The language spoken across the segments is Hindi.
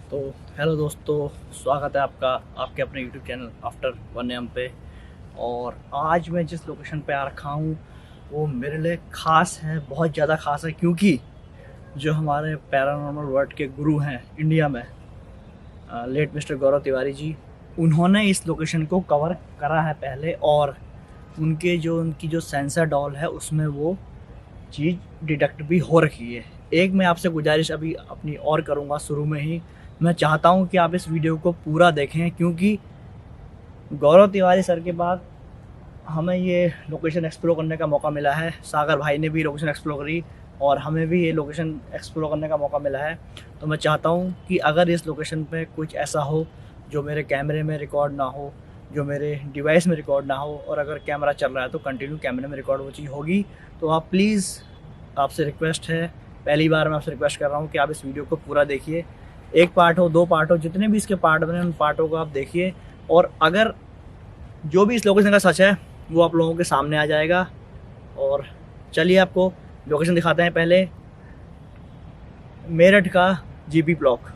तो हेलो दोस्तों, स्वागत है आपका आपके अपने यूट्यूब चैनल आफ्टर 1 AM पे। और आज मैं जिस लोकेशन पे आ रखा हूँ वो मेरे लिए ख़ास है, बहुत ज़्यादा ख़ास है, क्योंकि जो हमारे पैरानॉर्मल वर्ल्ड के गुरु हैं इंडिया में, लेट मिस्टर गौरव तिवारी जी, उन्होंने इस लोकेशन को कवर करा है पहले। और उनकी जो सेंसर डॉल है उसमें वो चीज़ डिटेक्ट भी हो रखी है। एक मैं आपसे गुजारिश अभी अपनी और करूँगा शुरू में ही। मैं चाहता हूँ कि आप इस वीडियो को पूरा देखें, क्योंकि गौरव तिवारी सर के बाद हमें ये लोकेशन एक्सप्लोर करने का मौका मिला है। सागर भाई ने भी लोकेशन एक्सप्लोर करी और हमें भी ये लोकेशन एक्सप्लोर करने का मौका मिला है। तो मैं चाहता हूँ कि अगर इस लोकेशन पे कुछ ऐसा हो जो मेरे कैमरे में रिकॉर्ड ना हो, जो मेरे डिवाइस में रिकॉर्ड ना हो, और अगर कैमरा चल रहा है तो कंटिन्यू कैमरे में रिकॉर्ड वो चीज़ होगी, तो आप प्लीज़, आपसे रिक्वेस्ट है, पहली बार मैं आपसे रिक्वेस्ट कर रहा हूँ कि आप इस वीडियो को पूरा देखिए। एक पार्ट हो, 2 पार्ट हो, जितने भी इसके पार्ट बने उन पार्टों को आप देखिए। और अगर जो भी इस लोकेशन का सच है वो आप लोगों के सामने आ जाएगा। और चलिए आपको लोकेशन दिखाते हैं। पहले मेरठ का जीपी ब्लॉक।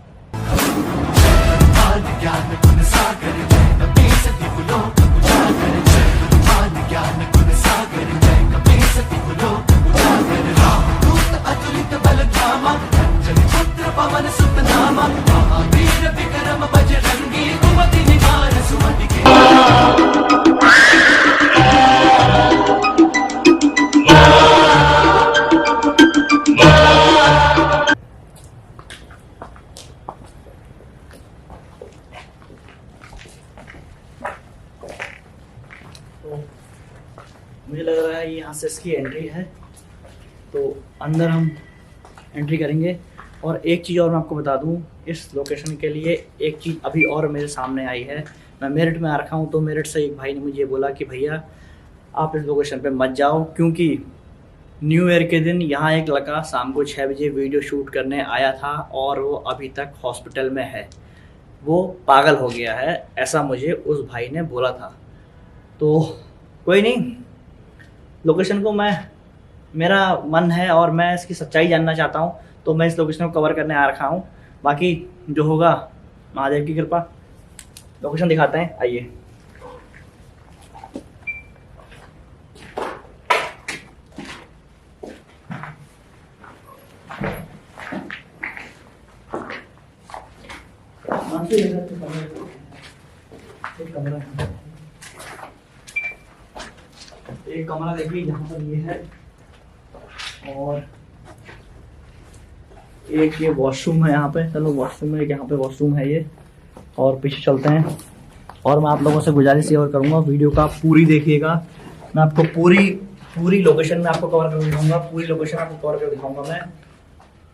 तो मुझे लग रहा है यहाँ से इसकी एंट्री है, तो अंदर हम एंट्री करेंगे। और एक चीज़ और मैं आपको बता दूँ, इस लोकेशन के लिए एक चीज़ अभी और मेरे सामने आई है। मैं मेरठ में आ रखा हूँ, तो मेरठ से एक भाई ने मुझे बोला कि भैया आप इस लोकेशन पे मत जाओ, क्योंकि न्यू ईयर के दिन यहाँ एक लड़का शाम को 6 बजे वीडियो शूट करने आया था और वो अभी तक हॉस्पिटल में है, वो पागल हो गया है, ऐसा मुझे उस भाई ने बोला था। तो कोई नहीं, लोकेशन को मेरा मन है और मैं इसकी सच्चाई जानना चाहता हूँ, तो मैं इस लोकेशन को कवर करने आ रखा हूँ। बाकी जो होगा महादेव की कृपा। लोकेशन दिखाते हैं, आइए। एक कमरा देखिए यहाँ पर ये है, और एक ये वॉशरूम है यहाँ पे। चलो वॉशरूम में, यहाँ पे वॉशरूम है ये, और पीछे चलते हैं। और मैं आप लोगों से गुजारिश ये और करूँगा, वीडियो का पूरी देखिएगा। मैं आपको पूरी लोकेशन में आपको कवर कर दिखाऊंगा, पूरी लोकेशन आपको कवर कर दिखाऊंगा। मैं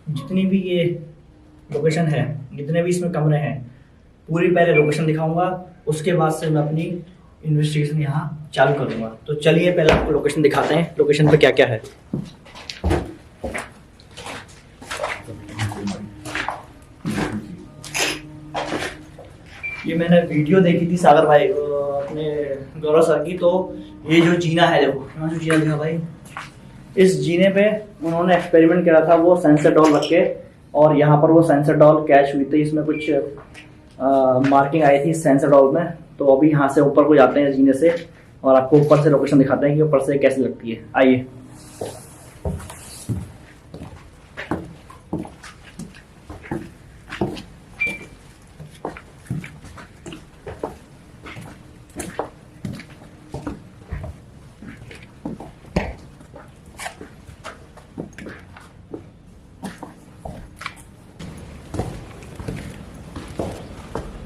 जितनी भी ये लोकेशन है, जितने भी इसमें कमरे हैं, पूरी पहले लोकेशन दिखाऊंगा, उसके बाद से मैं अपनी इन्वेस्टिगेशन यहाँ चालू करूँगा। तो चलिए पहले आपको लोकेशन दिखाते हैं, लोकेशन पे क्या क्या है। ये मैंने वीडियो देखी थी सागर भाई अपने गौरव सर की। तो ये जो जीना है, देखो यहाँ जो जीना देखा भाई, इस जीने पे उन्होंने एक्सपेरिमेंट करा था, वो सेंसर डॉल रख के, और यहाँ पर वो सेंसर डॉल कैच हुई थी। इसमें कुछ मार्किंग आई थी सेंसर डॉल में। तो अभी यहाँ से ऊपर को जाते हैं जीने से, और आपको ऊपर से लोकेशन दिखाते हैं कि ऊपर से कैसी लगती है। आइए।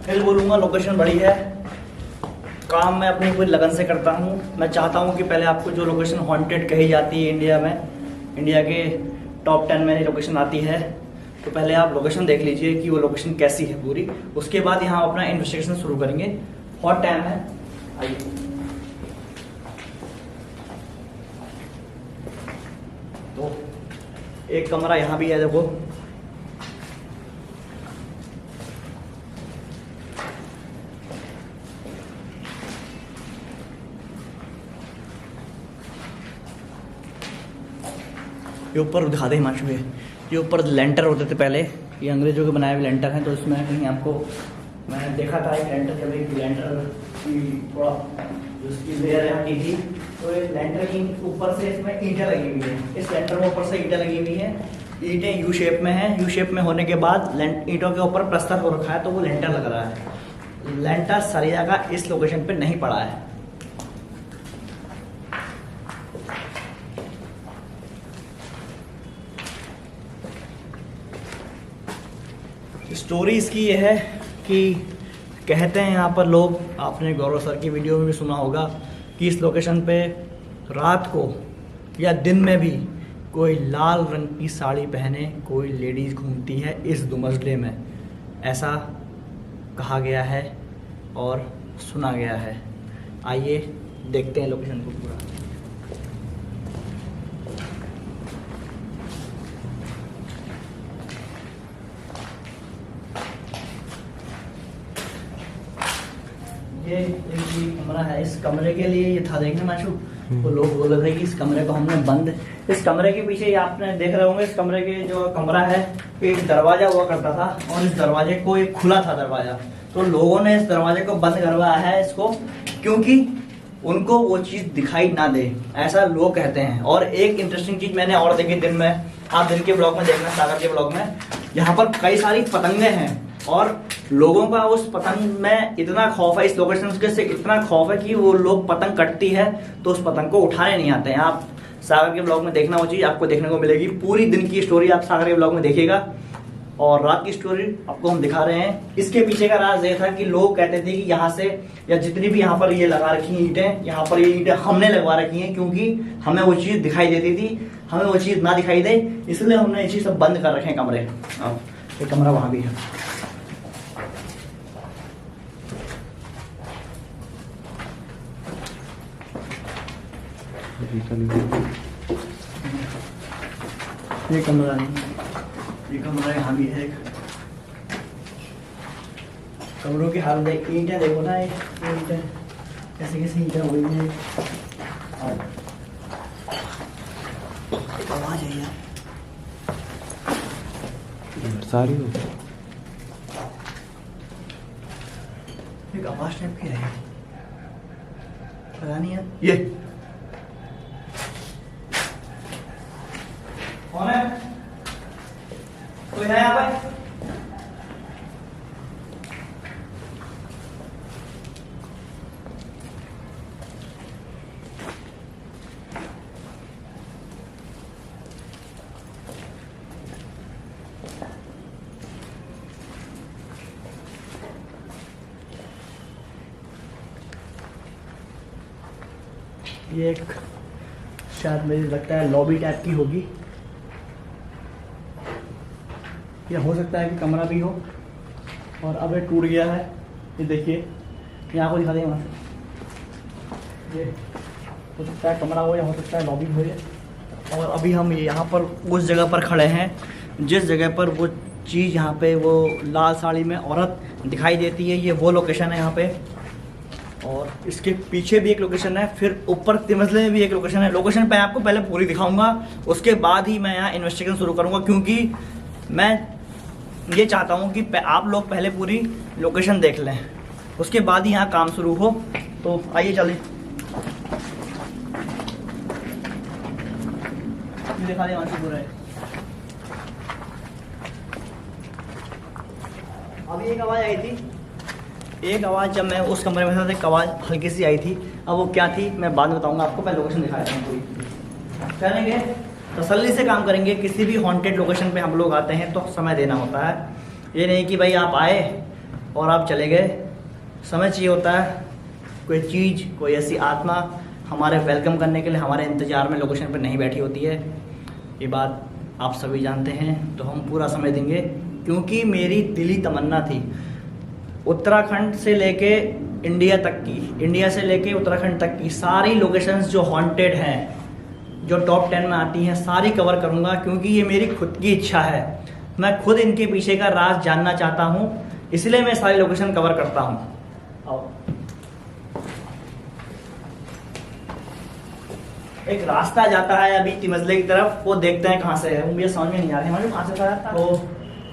फिर बोलूँगा लोकेशन बड़ी है, काम मैं अपनी पूरी लगन से करता हूँ। मैं चाहता हूँ कि पहले आपको जो लोकेशन हॉन्टेड कही जाती है इंडिया में, इंडिया के टॉप 10 में लोकेशन आती है, तो पहले आप लोकेशन देख लीजिए कि वो लोकेशन कैसी है पूरी। उसके बाद यहाँ अपना इन्वेस्टिगेशन शुरू करेंगे। हॉट टाइम है, आइए। तो एक कमरा यहाँ भी है, देखो। ये ऊपर दिखा दे हिमांशु, ये ऊपर लेंटर होते थे पहले, ये अंग्रेजों के बनाए हुए लेंटर हैं, तो इसमें कहीं आपको मैंने देखा था एक लेंटर, जब एक लेंटर की थोड़ा जो उसकी लेयर हटी थी, तो एक लेंटर की ऊपर से इसमें ईंटें लगी हुई है। इस लेंटर में ऊपर से ईंटें लगी हुई हैं, ईंटें यू शेप में हैं। यू शेप में होने के बाद ईंटों के ऊपर प्लस्तर हो रखा है, तो वो लेंटर लग रहा है। लेंटर सरिया का इस लोकेशन पे नहीं पड़ा है। स्टोरी इसकी ये है कि कहते हैं यहाँ पर लोग, आपने गौरव सर की वीडियो में भी सुना होगा कि इस लोकेशन पे रात को या दिन में भी कोई लाल रंग की साड़ी पहने कोई लेडीज़ घूमती है इस दुमसले में, ऐसा कहा गया है और सुना गया है। आइए देखते हैं लोकेशन को पूरा। ये एक कमरा है। इस कमरे के लिए ये था, देखने माशू तो लोग बोल रहे थे कि इस कमरे को हमने बंद, इस कमरे के पीछे आपने देख रहे होंगे, इस कमरे के जो कमरा है एक दरवाजा हुआ करता था और इस दरवाजे को एक खुला था दरवाजा, तो लोगों ने इस दरवाजे को बंद करवाया है इसको, क्योंकि उनको वो चीज़ दिखाई ना दे, ऐसा लोग कहते हैं। और एक इंटरेस्टिंग चीज़ मैंने और देखी दिन में, आप दिन के ब्लॉग में देखना, सागर के ब्लॉग में, यहाँ पर कई सारी पतंगे हैं और लोगों का उस पतंग में इतना खौफ है, इस लोकेशन से इतना खौफ है कि वो लोग पतंग कटती है तो उस पतंग को उठाने नहीं आते हैं। आप सागर के ब्लॉग में देखना, वो चीज़ आपको देखने को मिलेगी। पूरी दिन की स्टोरी आप सागर के ब्लॉग में देखिएगा और रात की स्टोरी आपको हम दिखा रहे हैं। इसके पीछे का राज ये था कि लोग कहते थे कि यहाँ से, या जितनी भी यहाँ पर ये लगा रखी हैं ईंटें, यहाँ पर ये ईंटें हमने लगवा रखी हैं क्योंकि हमें वो चीज़ दिखाई देती थी, हमें वो चीज़ ना दिखाई दे, इसलिए हमने ये चीज़ सब बंद कर रखे हैं कमरे। अब ये कमरा वहाँ भी है। ये कमरा नहीं, ये कमरा यहाँ भी है। कमरों की हालत देख, ईंटें देखो ना, ये ईंटें कैसे कैसे ईंटें हुई हैं। आवाज है यार सारी हो, एक आवाज टाइप की है, पता नहीं है ये कौन है, कोई है यहाँ पर? ये एक शायद मुझे लगता है लॉबी टाइप की होगी, या हो सकता है कि कमरा भी हो। और अब ये टूट गया है, ये देखिए, यहाँ को दिखा दें वहाँ से, ये हो सकता है कमरा हो या हो सकता है लॉबी हो। और अभी हम यहाँ पर उस जगह पर खड़े हैं जिस जगह पर वो चीज़, यहाँ पे वो लाल साड़ी में औरत दिखाई देती है, ये वो लोकेशन है यहाँ पे। और इसके पीछे भी एक लोकेशन है, फिर ऊपर तिमसले में भी एक लोकेशन है। लोकेशन पे आपको पहले पूरी दिखाऊंगा, उसके बाद ही मैं यहाँ इन्वेस्टिगेशन शुरू करूँगा, क्योंकि मैं ये चाहता हूँ कि आप लोग पहले पूरी लोकेशन देख लें, उसके बाद ही यहाँ काम शुरू हो। तो आइए चलें, दिखा दें वहाँ से पूरा है। अभी एक आवाज़ आई थी, एक आवाज़ जब मैं उस कमरे में था, एक आवाज़ हल्की सी आई थी। अब वो क्या थी मैं बाद में बताऊंगा आपको, पहले लोकेशन दिखा देता हूँ पूरी। करेंगे तसल्ली से काम करेंगे। किसी भी हॉन्टेड लोकेशन पे हम लोग आते हैं तो समय देना होता है, ये नहीं कि भाई आप आए और आप चले गए। समय चाहिए होता है, कोई चीज़, कोई ऐसी आत्मा हमारे वेलकम करने के लिए हमारे इंतज़ार में लोकेशन पर नहीं बैठी होती है। ये बात आप सभी जानते हैं, तो हम पूरा समय देंगे, क्योंकि मेरी दिली तमन्ना थी उत्तराखंड से लेके इंडिया तक की, इंडिया से लेके उत्तराखंड तक की सारी लोकेशंस जो हॉन्टेड हैं, जो टॉप 10 में आती हैं, सारी कवर करूंगा, क्योंकि ये मेरी खुद की इच्छा है। मैं खुद इनके पीछे का राज जानना चाहता हूँ, इसलिए मैं सारी लोकेशन कवर करता हूँ। आओ, एक रास्ता जाता है अभी तिमसले की तरफ, वो देखते हैं कहाँ से है। मुझे समझ में नहीं आ रही है कहाँ से था। तो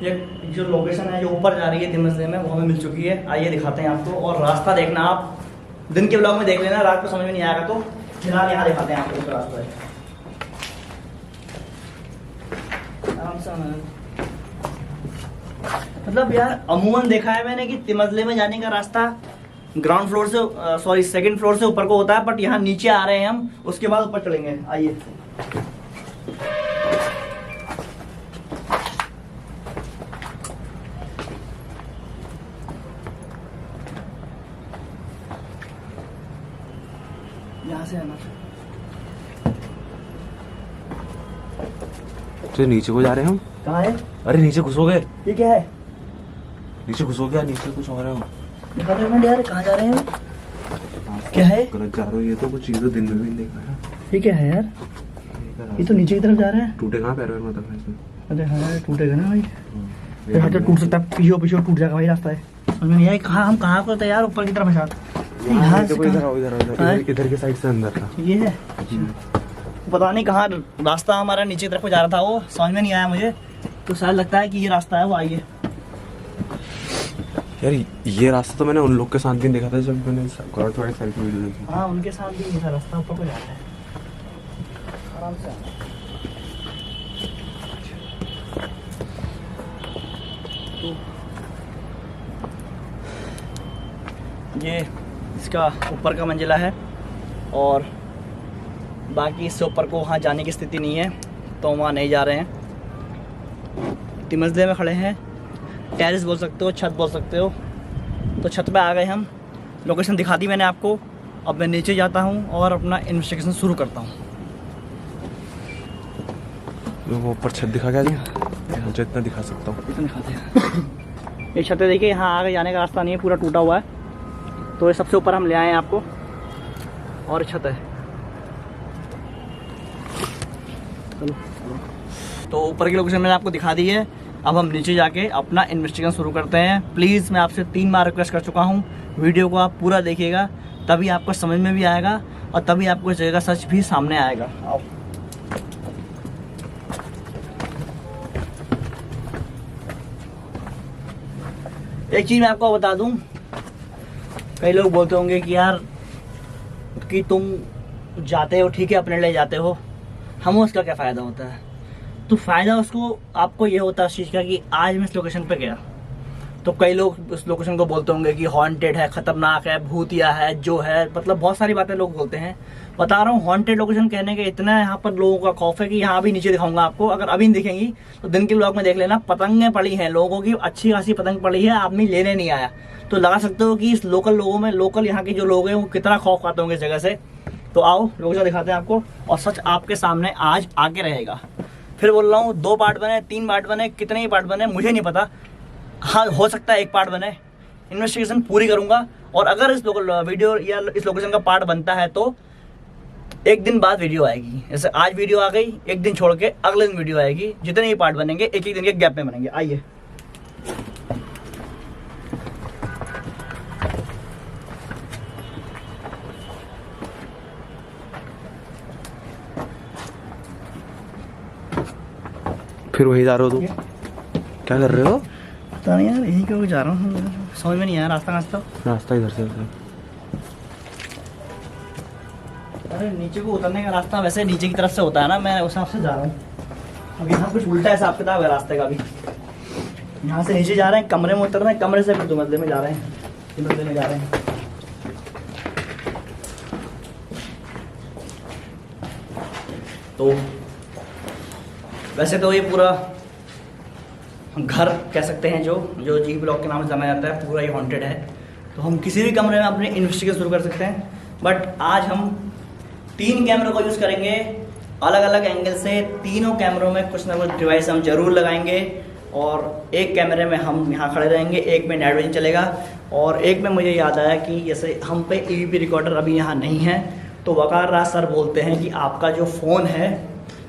ये जो लोकेशन है जो ऊपर जा रही है 3 मंजिले में, वो हमें मिल चुकी है। आइए दिखाते हैं आपको, और रास्ता देखना आप दिन के ब्लॉग में देख लेना, रात को समझ में नहीं आएगा तो फिलहाल यहाँ दिखाते हैं आपको रास्ता है। आराम से मतलब यार अमूमन देखा है मैंने कि तिमजले में जाने का रास्ता ग्राउंड फ्लोर से सॉरी सेकंड फ्लोर से ऊपर को होता है, बट यहाँ नीचे आ रहे हैं हम, उसके बाद ऊपर चलेंगे। आइए यहाँ से आना। तो नीचे को जा रहे हैं हम। कहाँ है? अरे नीचे घुसोगे? ये क्या है? नीचे घुसोगे? नीचे कुछ हो रहे हो यार, कहाँ जा रहे हैं? क्या है? गलत जा रहे हो, ये तो कुछ चीजें दिन में भी नहीं देखा है। ये क्या है यार? ये तो नीचे की तरफ जा रहे हैं। टूटे कहाँ पैर मतलब इसमें? अरे हाँ टूटेगा ना भाई, ये तो टूट सकता है, पीछे पीछे टूट जाएगा भाई रास्ता है। समझ में नहीं आई कहाँ हम कहाँ पर थे यार, ऊपर की तरफ है शायद। यहाँ इधर के साइड से अंदर था ये है। पता नहीं कहाँ रास्ता हमारा नीचे की तरफ को जा रहा था, वो समझ में नहीं आया मुझे, तो शायद लगता है कि ये रास्ता है वो। आइए यार, ये रास्ता तो मैंने उन लोग के साथ भी देखा था जब मैंने थोड़ा सेल्फी वीडियो देखी। हाँ उनके साथ भी नहीं था रास्ता, ऊपर को जाता है आराम से। तो ये इसका ऊपर का मंजिला है, और बाकी इससे ऊपर को वहाँ जाने की स्थिति नहीं है, तो वहाँ नहीं जा रहे हैं। तिमजले में खड़े हैं, टेरेस बोल सकते हो, छत बोल सकते हो। तो छत पे आ गए हम, लोकेशन दिखा दी मैंने आपको। अब मैं नीचे जाता हूँ और अपना इन्वेस्टिगेशन शुरू करता हूँ। वो ऊपर छत दिखा क्या दिया? मुझे इतना दिखा सकता हूँ, इतना दिखाते हैं। ये छतें देखिए, यहाँ आगे जाने का रास्ता नहीं है, पूरा टूटा हुआ है। तो ये सबसे ऊपर हम ले आए हैं आपको, और छत है। चलो तो ऊपर की लोकेशन मैंने आपको दिखा दी है। अब हम नीचे जाके अपना इन्वेस्टिगेशन शुरू करते हैं। प्लीज़ मैं आपसे 3 बार रिक्वेस्ट कर चुका हूँ, वीडियो को आप पूरा देखिएगा, तभी आपको समझ में भी आएगा और तभी आपको इस जगह का सच भी सामने आएगा। आओ एक चीज़ मैं आपको बता दूं, कई लोग बोलते होंगे कि यार कि तुम जाते हो ठीक है, अपने लिए जाते हो, हमें उसका क्या फ़ायदा होता है? तो फ़ायदा उसको आपको ये होता है उस चीज़ का कि आज मैं इस लोकेशन पे गया, तो कई लोग उस लोकेशन को बोलते होंगे कि हॉन्टेड है, ख़तरनाक है, भूतिया है, जो है, मतलब बहुत सारी बातें लोग बोलते हैं। बता रहा हूँ, हॉन्टेड लोकेशन कहने के इतना यहाँ पर लोगों का खौफ है कि यहाँ भी नीचे दिखाऊंगा आपको, अगर अभी नहीं दिखेंगी तो दिन के ब्लॉग में देख लेना। पतंगें पड़ी हैं लोगों की, अच्छी खासी पतंग पड़ी है, आदमी लेने नहीं आया। तो लगा सकते हो कि इस लोकल लोगों में, लोकल यहाँ के जो लोग हैं वो कितना खौफ खाते होंगे इस जगह से। तो आओ लोकेशन दिखाते हैं आपको, और सच आपके सामने आज आके रहेगा। फिर बोल रहा हूँ, 2 पार्ट बने, 3 पार्ट बने, कितने ही पार्ट बने मुझे नहीं पता। हाँ हो सकता है 1 पार्ट बने, इन्वेस्टिगेशन पूरी करूंगा। और अगर इस लोकल वीडियो या इस लोकेशन का पार्ट बनता है तो 1 दिन बाद वीडियो आएगी। जैसे आज वीडियो आ गई, 1 दिन छोड़ के अगले दिन वीडियो आएगी। जितने ही पार्ट बनेंगे 1-1 दिन के गैप में बनेंगे। आइए फिर वही जा रहे हो? तुम क्या कर रहे हो? पता नहीं यार, यहीं क्यों जा रहा हूँ, समझ में नहीं आया रास्ता। रास्ता इधर से। अरे नीचे को उतरने का रास्ता वैसे नीचे की तरफ से होता है ना, मैं उस हिसाब से जा रहा हूँ। अब यहाँ कुछ उल्टा हिसाब किताब है रास्ते का भी। यहाँ से नीचे जा रहे हैं, कमरे में उतर रहे हैं, कमरे से फिर 2 मंजिले में जा रहे हैं, 3 मंजिले में जा रहे हैं। तो वैसे तो ये पूरा घर कह सकते हैं, जो जी ब्लॉक के नाम से जाना जाता है, पूरा ही हॉन्टेड है। तो हम किसी भी कमरे में अपने इन्वेस्टिगेशन शुरू कर सकते हैं, बट आज हम 3 कैमरों का यूज़ करेंगे अलग अलग एंगल से। तीनों कैमरों में कुछ ना कुछ डिवाइस हम जरूर लगाएंगे, और एक कैमरे में हम यहाँ खड़े रहेंगे, एक में नाइट विजन चलेगा, और एक में मुझे याद आया कि जैसे हम पे EVP रिकॉर्डर अभी यहाँ नहीं है, तो वकार राज सर बोलते हैं कि आपका जो फ़ोन है,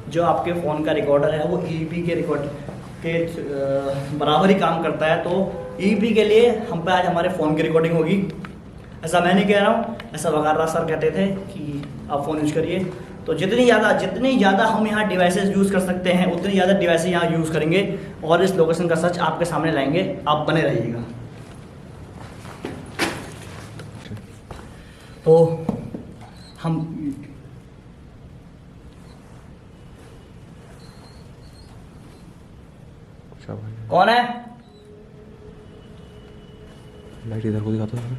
जो आपके फ़ोन का रिकॉर्डर है, वो EVP के रिकॉर्ड के बराबर ही काम करता है। तो EVP के लिए हम पे आज हमारे फ़ोन की रिकॉर्डिंग होगी। ऐसा मैं नहीं कह रहा हूँ, ऐसा वकार राज सर कहते थे कि आप फ़ोन यूज करिए। तो जितनी ज़्यादा हम यहाँ डिवाइसेस यूज़ कर सकते हैं उतनी ज़्यादा डिवाइसेस यहाँ यूज़ करेंगे और इस लोकेशन का सच आपके सामने लाएंगे। आप बने रहिएगा। तो हम कौन है? लाइट इधर को दिखाता है।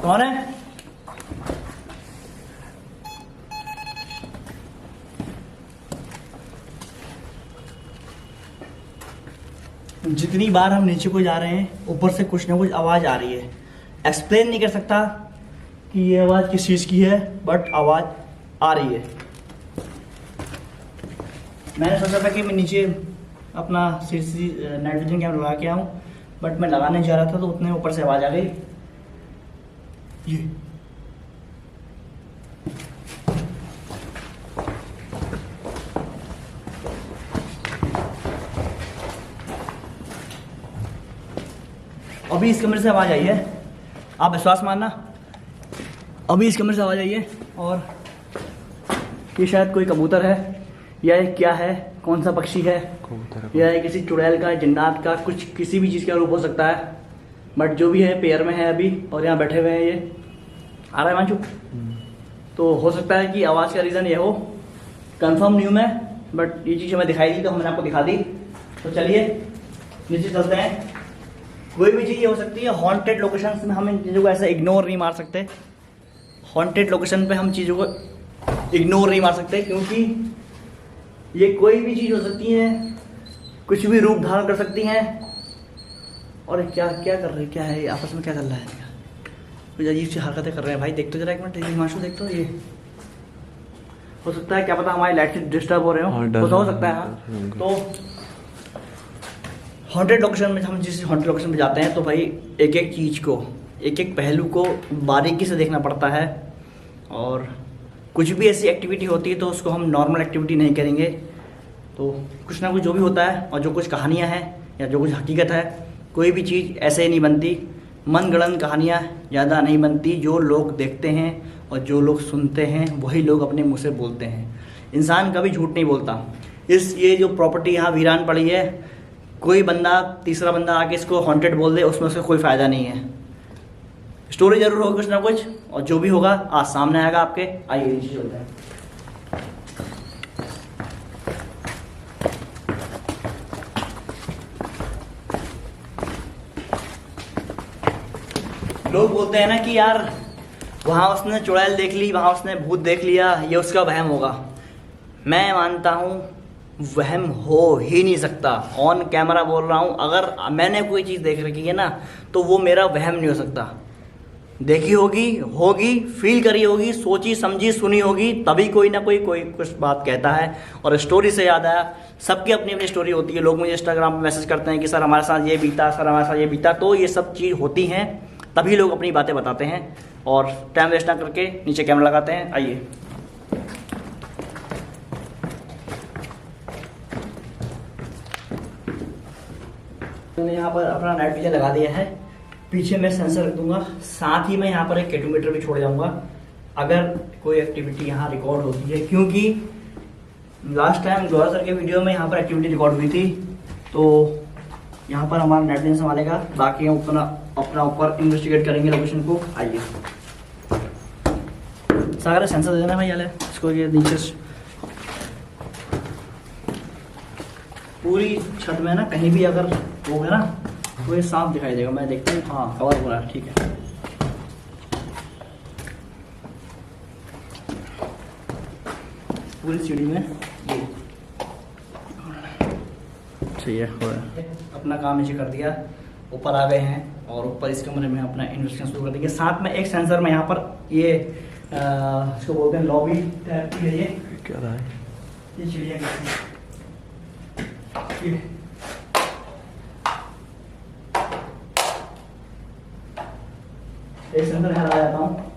कौन है? जितनी बार हम नीचे को जा रहे हैं ऊपर से कुछ ना कुछ आवाज़ आ रही है। एक्सप्लेन नहीं कर सकता कि ये आवाज़ किस चीज़ की है, बट आवाज़ आ रही है। मैंने सोचा था कि मैं नीचे अपना नाइट विजन कैमरा लगा के आऊँ, बट मैं लगाने जा रहा था तो उतने ऊपर से आवाज़ आ गई। ये अभी इस कमरे से आवाज़ आई है, आप विश्वास मानना। अभी इस कमरे से आवाज़ आई है और ये शायद कोई कबूतर है या ये क्या है, कौन सा पक्षी है, या ये किसी चुड़ैल का, जिन्नात का, कुछ किसी भी चीज़ का रूप हो सकता है। बट जो भी है पेयर में है अभी और यहाँ बैठे हुए हैं। ये आ रहा है मांचू, तो हो सकता है कि आवाज़ का रीज़न ये हो, कंफर्म नहीं हूँ मैं, बट ये चीज़ हमें दिखाई दी तो हमने आपको दिखा दी। तो चलिए नीचे चलते हैं। कोई भी चीज़ ये हो सकती है। हॉन्टेड लोकेशन में हम इन चीज़ों को ऐसे इग्नोर नहीं मार सकते। हॉन्टेड लोकेशन पे हम चीज़ों को इग्नोर नहीं मार सकते, क्योंकि ये कोई भी चीज़ हो सकती है, कुछ भी रूप धारण कर सकती हैं। और क्या क्या कर रहे हैं, क्या है आपस में, क्या कर रहा है, कुछ अजीब सी हरकतें कर रहे हैं। भाई देख तो जरा एक मिनट, हिमांशु देख तो। ये हो सकता है, क्या पता हमारी लाइट से डिस्टर्ब हो रहे हो, हो सकता है। हाँ, तो हॉन्टेड लोकेशन में हम जिस हॉन्टेड लोकेशन में जाते हैं तो भाई एक एक चीज़ को, एक एक पहलू को बारीकी से देखना पड़ता है। और कुछ भी ऐसी एक्टिविटी होती है तो उसको हम नॉर्मल एक्टिविटी नहीं करेंगे। तो कुछ ना कुछ जो भी होता है और जो कुछ कहानियाँ हैं या जो कुछ हकीकत है, कोई भी चीज़ ऐसे ही नहीं बनती। मनगढ़ंत कहानियाँ ज़्यादा नहीं बनती। जो लोग देखते हैं और जो लोग सुनते हैं वही लोग अपने मुँह से बोलते हैं। इंसान कभी झूठ नहीं बोलता। ये जो प्रॉपर्टी यहाँ वीरान पड़ी है, कोई बंदा, तीसरा बंदा आके इसको हॉन्टेड बोल दे, उसमें उसका कोई फ़ायदा नहीं है। स्टोरी जरूर होगी कुछ ना कुछ, और जो भी होगा आज सामने आएगा आपके। आइए नीचे चलते हैं। लोग बोलते हैं ना कि यार वहाँ उसने चुड़ैल देख ली, वहाँ उसने भूत देख लिया, ये उसका वहम होगा। मैं मानता हूँ वहम हो ही नहीं सकता। ऑन कैमरा बोल रहा हूँ, अगर मैंने कोई चीज़ देख रखी है ना तो वो मेरा वहम नहीं हो सकता। देखी होगी, फील करी होगी, सोची समझी सुनी होगी, तभी कोई ना कोई कुछ बात कहता है। और स्टोरी से याद आया, सबकी अपनी अपनी स्टोरी होती है। लोग मुझे इंस्टाग्राम पे मैसेज करते हैं कि सर हमारे साथ ये बीता, सर हमारे साथ ये बीता। तो ये सब चीज़ होती हैं, तभी लोग अपनी बातें बताते हैं। और टाइम वेस्ट ना करके नीचे कैमरा लगाते हैं। आइए मैंने यहाँ पर अपना नाइट विजन लगा दिया है। पीछे मैं सेंसर रख दूंगा, साथ ही मैं यहाँ पर एक कैटोमीटर भी छोड़ जाऊंगा अगर कोई एक्टिविटी यहाँ रिकॉर्ड होती है। क्योंकि लास्ट टाइम गौरव सर के वीडियो में यहाँ पर एक्टिविटी रिकॉर्ड हुई थी, तो यहाँ पर हमारा नाइट विजन संभालेगा। बाकी हम अपना ऊपर इन्वेस्टिगेट करेंगे लोकेशन को। आइए सागर सेंसर दे देना भाई, यार इसको ये नीचे पूरी छत में ना कहीं भी अगर होगा ना तो ये साफ दिखाई देगा। मैं देखता हूँ, हाँ कवर हो रहा है, ठीक है। पूरी सीढ़ी में ये सही है, हो रहा है। अपना काम नीचे कर दिया, ऊपर आ गए हैं और ऊपर इस कमरे में अपना इन्वेस्टिगेशन शुरू कर देंगे। साथ में एक सेंसर में यहाँ पर ये इसको बोलते हैं लॉबी टाइप की है। ये क्या रहा है, ये चिड़िया एक सेंसर यहाँ लगा जाता हूँ।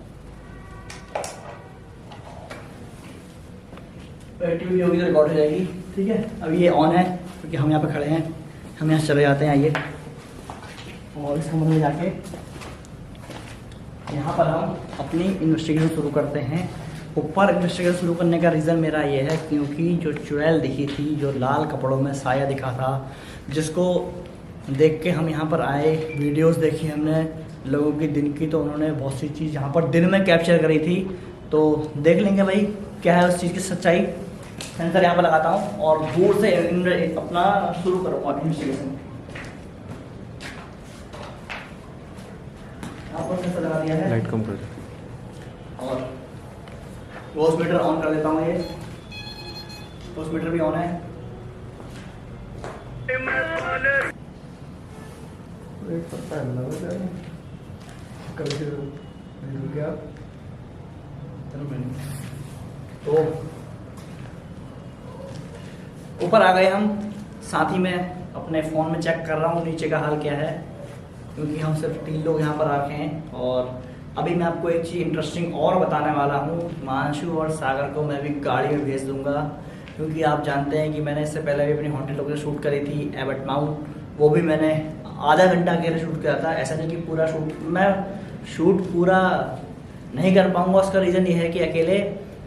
एक्टिविटी होगी तो रिकॉर्ड हो जाएगी, ठीक है। अभी ये ऑन है क्योंकि हम यहाँ पे खड़े हैं, हम यहाँ चले जाते हैं। आइए और इस कमरे में जाके यहाँ पर हम अपनी इन्वेस्टिगेशन शुरू करते हैं। ऊपर इन्वेस्टिगेशन शुरू करने का रीज़न मेरा ये है क्योंकि जो चुड़ैल दिखी थी, जो लाल कपड़ों में साया दिखा था, जिसको देख के हम यहाँ पर आए, वीडियोस देखी हमने लोगों की दिन की, तो उन्होंने बहुत सी चीज़ यहाँ पर दिन में कैप्चर करी थी। तो देख लेंगे भाई क्या है उस चीज़ की सच्चाई। सेंसर यहाँ पर लगाता हूँ और दूर से अपना शुरू करूँगा इन्वेस्टिगेशन। यहाँ पर सेंसर लगा दिया है लाइट कम कर दे। और रोज मीटर ऑन कर देता हूँ। ये रोज मीटर भी ऑन है। तो ऊपर आ गए हम, साथ ही में अपने फ़ोन में चेक कर रहा हूँ नीचे का हाल क्या है, क्योंकि हम सिर्फ 3 लोग यहाँ पर आके हैं। और अभी मैं आपको एक चीज़ इंटरेस्टिंग और बताने वाला हूँ। हिमांशु और सागर को मैं भी गाड़ी में भेज दूँगा, क्योंकि आप जानते हैं कि मैंने इससे पहले भी अपनी हॉन्टेड लोकेशन शूट करी थी एबट माउंट। वो भी मैंने आधा घंटा अकेले शूट किया था। ऐसा नहीं कि पूरा शूट पूरा नहीं कर पाऊँगा। उसका रीज़न ये है कि अकेले,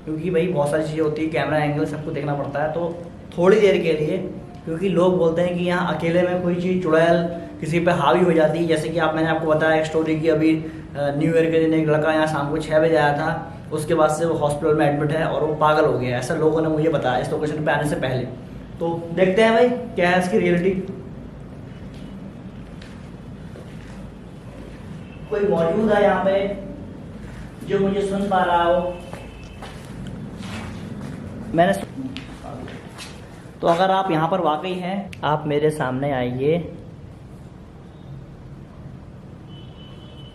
क्योंकि भाई बहुत सारी चीज़ें होती है, कैमरा एंगल सबको देखना पड़ता है। तो थोड़ी देर के लिए, क्योंकि लोग बोलते हैं कि यहाँ अकेले में कोई चीज़ चुड़ैल किसी पे हावी हो जाती है। जैसे कि मैंने आपको बताया एक स्टोरी की, अभी न्यू ईयर के दिन एक लड़का यहाँ शाम को 6 बजे आया था, उसके बाद से वो हॉस्पिटल में एडमिट है और वो पागल हो गया। ऐसा लोगों ने मुझे बताया इस लोकेशन पे आने से पहले। तो देखते हैं भाई क्या है इसकी रियलिटी। कोई मौजूद है यहाँ पे जो मुझे सुन पा रहा हो? तो अगर आप यहाँ पर वाकई हैं, आप मेरे सामने आइए।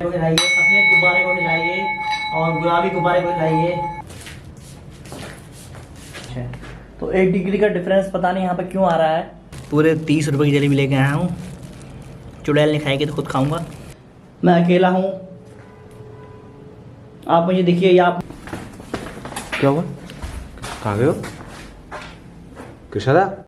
हिलाइए, सफेद गुब्बारे को हिलाइए और गुलाबी गुब्बारे को हिलाइए। तो 1 डिग्री का डिफरेंस पता नहीं यहाँ पे क्यों आ रहा है। पूरे 30 रुपए की जलेबी लेके आया हूँ। चुड़ैल नहीं खाएगी तो खुद खाऊंगा। मैं अकेला हूँ, आप मुझे देखिए। या क्या हुआ? कहाँ गए हो? किशोरा?